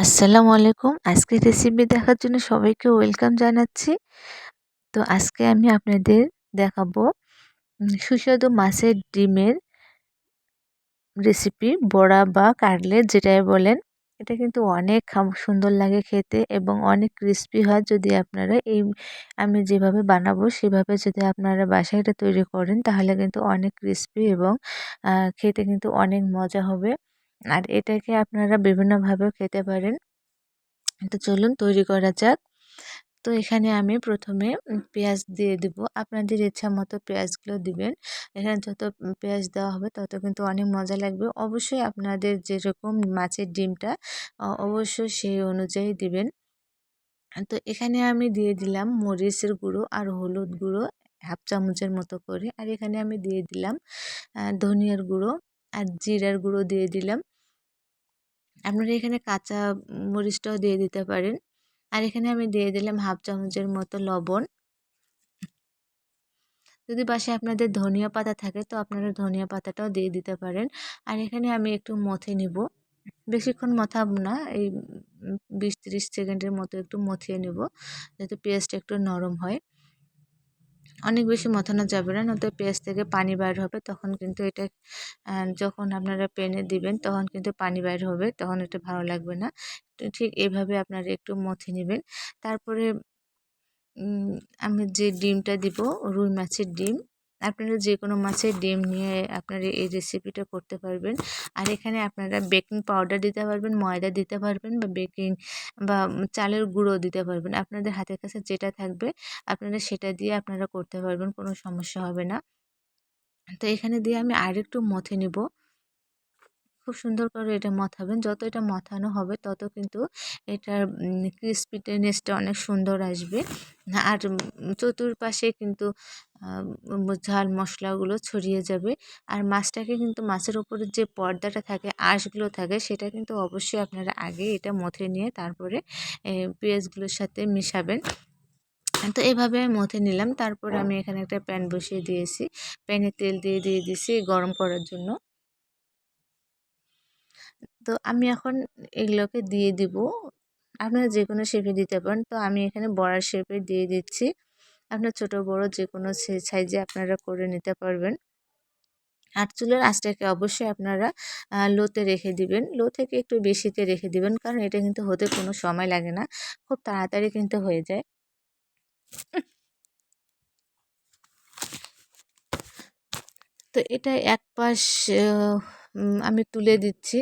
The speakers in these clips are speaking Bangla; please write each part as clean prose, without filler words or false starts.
আসসালামু আলাইকুম। আজকের রেসিপি দেখার জন্য সবাইকে ওয়েলকাম জানাচ্ছি। তো আজকে আমি আপনাদের দেখাবো সুস্বাদু মাছের ডিমের রেসিপি, বড়া বা কাটলেট যেটাই বলেন। এটা কিন্তু অনেক সুন্দর লাগে খেতে এবং অনেক ক্রিস্পি হয় যদি আপনারা আমি যেভাবে বানাবো সেভাবে যদি আপনারা বাসায় এটা তৈরি করেন তাহলে কিন্তু অনেক ক্রিস্পি এবং খেতে কিন্তু অনেক মজা হবে। আর এটাকে আপনারা বিভিন্নভাবেও খেতে পারেন। তো চলুন তৈরি করা যাক। তো এখানে আমি প্রথমে পেঁয়াজ দিয়ে দিব। আপনাদের ইচ্ছা মতো পেঁয়াজগুলো দিবেন। এখানে যত পেঁয়াজ দেওয়া হবে তত কিন্তু অনেক মজা লাগবে। অবশ্যই আপনাদের যেরকম মাছের ডিমটা অবশ্যই সেই অনুযায়ী দিবেন। তো এখানে আমি দিয়ে দিলাম মরিচের গুঁড়ো আর হলুদ গুঁড়ো 1/2 চামচের মতো করে। আর এখানে আমি দিয়ে দিলাম ধনিয়ার গুঁড়ো আর জিরার গুঁড়ো দিয়ে দিলাম। আপনারা এখানে কাঁচা মরিচটাও দিয়ে দিতে পারেন। আর এখানে আমি দিয়ে দিলাম 1/2 চামচের মতো লবণ। যদি বাসায় আপনাদের ধনিয়া পাতা থাকে তো আপনারা ধনিয়া পাতাটাও দিয়ে দিতে পারেন। আর এখানে আমি একটু মথে নিব। বেশিক্ষণ মথাবো না, এই 20-30 সেকেন্ডের মতো একটু মথিয়ে নেব যাতে পেঁয়াজটা একটু নরম হয়। অনেক বেশি মথানো যাবে না, নয়তো পেঁয়াজ থেকে পানি বাইর হবে। তখন কিন্তু এটা যখন আপনারা প্যানে দিবেন তখন কিন্তু পানি বাইর হবে, তখন এটা ভালো লাগবে না। তো ঠিক এভাবে আপনারা একটু মথে নেবেন। তারপরে আমি যে ডিমটা দিব, রুই মাছের ডিম। আপনারা যেকোনো মাছের ডিম নিয়ে আপনারা এই রেসিপিটা করতে পারবেন। আর এখানে আপনারা বেকিং পাউডার দিতে পারবেন, ময়দা দিতে পারবেন বা বা চালের গুঁড়ো দিতে পারবেন। আপনাদের হাতের কাছে যেটা থাকবে আপনারা সেটা দিয়ে আপনারা করতে পারবেন, কোনো সমস্যা হবে না। তো এখানে দিয়ে আমি আরেকটু মথে নিব। খুব সুন্দর করে এটা মথাবেন। যত এটা মথানো হবে তত কিন্তু এটার ক্রিস্পিনেসটা অনেক সুন্দর আসবে। আর চতুর্পাশে কিন্তু ঝাল মশলাগুলো ছড়িয়ে যাবে। আর মাছটাকে কিন্তু মাছের উপরে যে পর্দাটা থাকে, আঁশগুলো থাকে, সেটা কিন্তু অবশ্যই আপনারা আগে এটা মথে নিয়ে তারপরে পেঁয়াজগুলোর সাথে মিশাবেন। তো এভাবে আমি মথে নিলাম। তারপর আমি এখানে একটা প্যান বসিয়ে দিয়েছি। প্যানে তেল দিয়ে দিয়েছি গরম করার জন্য। তো আমি এখন এগুলোকে দিয়ে দিব। আপনারা যেকোনো শেপে দিতে পারেন। তো আমি এখানে বড়ার শেপে দিয়ে দিচ্ছি। আপনার ছোট বড় যেকোনো সাইজে আপনারা করে নিতে পারবেন। আর চুলার আঁচটাকে অবশ্যই আপনারা লোতে রেখে দিবেন। লো থেকে একটু বেশিতে রেখে দিবেন, কারণ এটা কিন্তু হতে কোনো সময় লাগে না। খুব তাড়াতাড়ি কিন্তু হয়ে যায়। তো এটা এক পাশ আমি তুলে দিচ্ছি।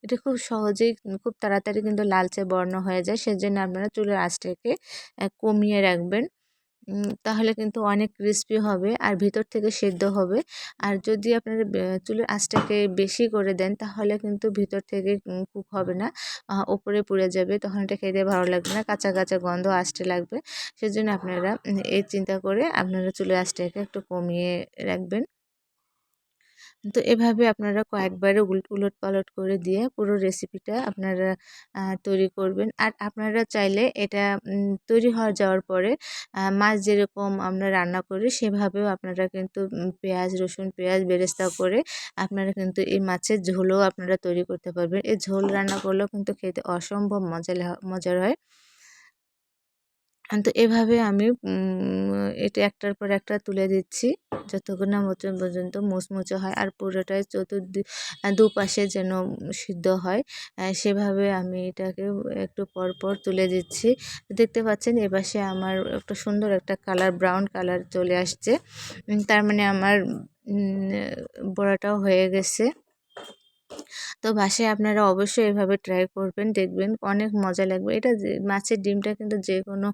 এটা খুব সহজেই খুব তাড়াতাড়ি কিন্তু লালচে বর্ণ হয়ে যায়। সেজন্য আপনারা চুলার আঁচটাকে কমিয়ে রাখবেন। তাহলে কিন্তু অনেক ক্রিস্পি হবে আর ভিতর থেকে সেদ্ধ হবে। আর যদি আপনারা চুলার আঁচটাকে বেশি করে দেন তাহলে কিন্তু ভিতর থেকে কুক হবে না, ওপরে পুড়ে যাবে। তখন এটা খেতে ভালো লাগবে না, কাঁচা কাঁচা গন্ধ আসতে লাগবে। সেজন্য আপনারা এই চিন্তা করে আপনারা চুলার আঁচটাকে একটু কমিয়ে রাখবেন। তো এভাবে আপনারা কয়েকবারে উলটপালট করে দিয়ে পুরো রেসিপিটা আপনারা তৈরি করবেন। আর আপনারা চাইলে এটা তৈরি হয়ে যাওয়ার পরে মাছ যেরকম আমরা রান্না করি সেভাবেও আপনারা কিন্তু পেঁয়াজ, রসুন, পেঁয়াজ বেরেস্তা করে আপনারা কিন্তু এই মাছের ঝোলও আপনারা তৈরি করতে পারবেন। এই ঝোল রান্না করলেও কিন্তু খেতে অসম্ভব মজার হয়। তো এভাবে আমি এটা একটার পর একটা তুলে দিচ্ছি যতক্ষণ না পর্যন্ত মুচমুচে হয় আর পুরোটাই দুপাশে যেন সিদ্ধ হয়। সেভাবে আমি এটাকে একটু পর পর তুলে দিচ্ছি। দেখতে পাচ্ছেন এপাশে আমার একটা সুন্দর একটা কালার, ব্রাউন কালার চলে আসছে। তার মানে আমার বড়াটাও হয়ে গেছে। তো বাসায় আপনারা অবশ্যই এভাবে ট্রাই করবেন, দেখবেন অনেক মজা লাগবে। এটা মাছের ডিমটা কিন্তু যেকোনো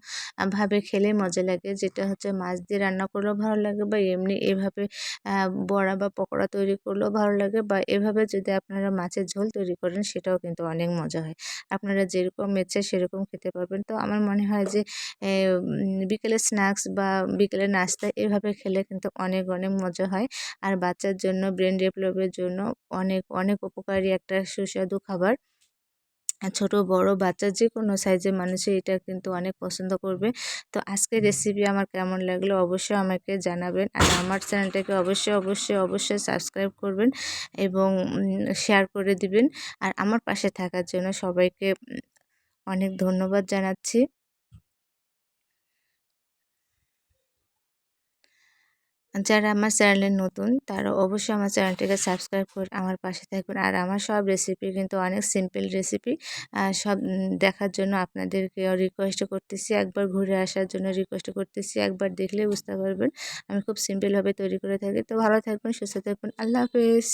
ভাবে খেলেই মজা লাগে। যেটা হচ্ছে মাছ দিয়ে রান্না করলেও ভালো লাগে বা এমনি এভাবে বড়া বা পকোড়া তৈরি করলেও ভালো লাগে, বা এভাবে যদি আপনারা মাছের ঝোল তৈরি করেন সেটাও কিন্তু অনেক মজা হয়। আপনারা যেরকম ইচ্ছে সেরকম খেতে পারবেন। তো আমার মনে হয় যে বিকেলের স্ন্যাক্স বা বিকেলের নাস্তা এভাবে খেলে কিন্তু অনেক অনেক মজা হয়। আর বাচ্চার জন্য ব্রেন ডেভেলপের জন্য অনেক অনেক উপকারী একটা সুস্বাদু খাবার। ছোট বড় বাচ্চা যেকোনো সাইজের মানুষই এটা কিন্তু অনেক পছন্দ করবে। তো আজকের রেসিপি আমার কেমন লাগলো অবশ্যই আমাকে জানাবেন। আর আমার চ্যানেলটাকে অবশ্যই সাবস্ক্রাইব করবেন এবং শেয়ার করে দিবেন। আর আমার পাশে থাকার জন্য সবাইকে অনেক ধন্যবাদ জানাচ্ছি। যারা আমার চ্যানেলে নতুন তারা অবশ্যই আমার চ্যানেলটিকে সাবস্ক্রাইব করে আমার পাশে থাকবেন। আর আমার সব রেসিপি কিন্তু অনেক সিম্পল রেসিপি। সব দেখার জন্য আপনাদেরকে রিকোয়েস্ট করতেছি, একবার ঘুরে আসার জন্য রিকোয়েস্ট করতেছি। একবার দেখলেই বুঝতে পারবেন আমি খুব সিম্পলভাবে তৈরি করে থাকি। তো ভালো থাকবেন, সুস্থ থাকবেন। আল্লাহ হাফেজ।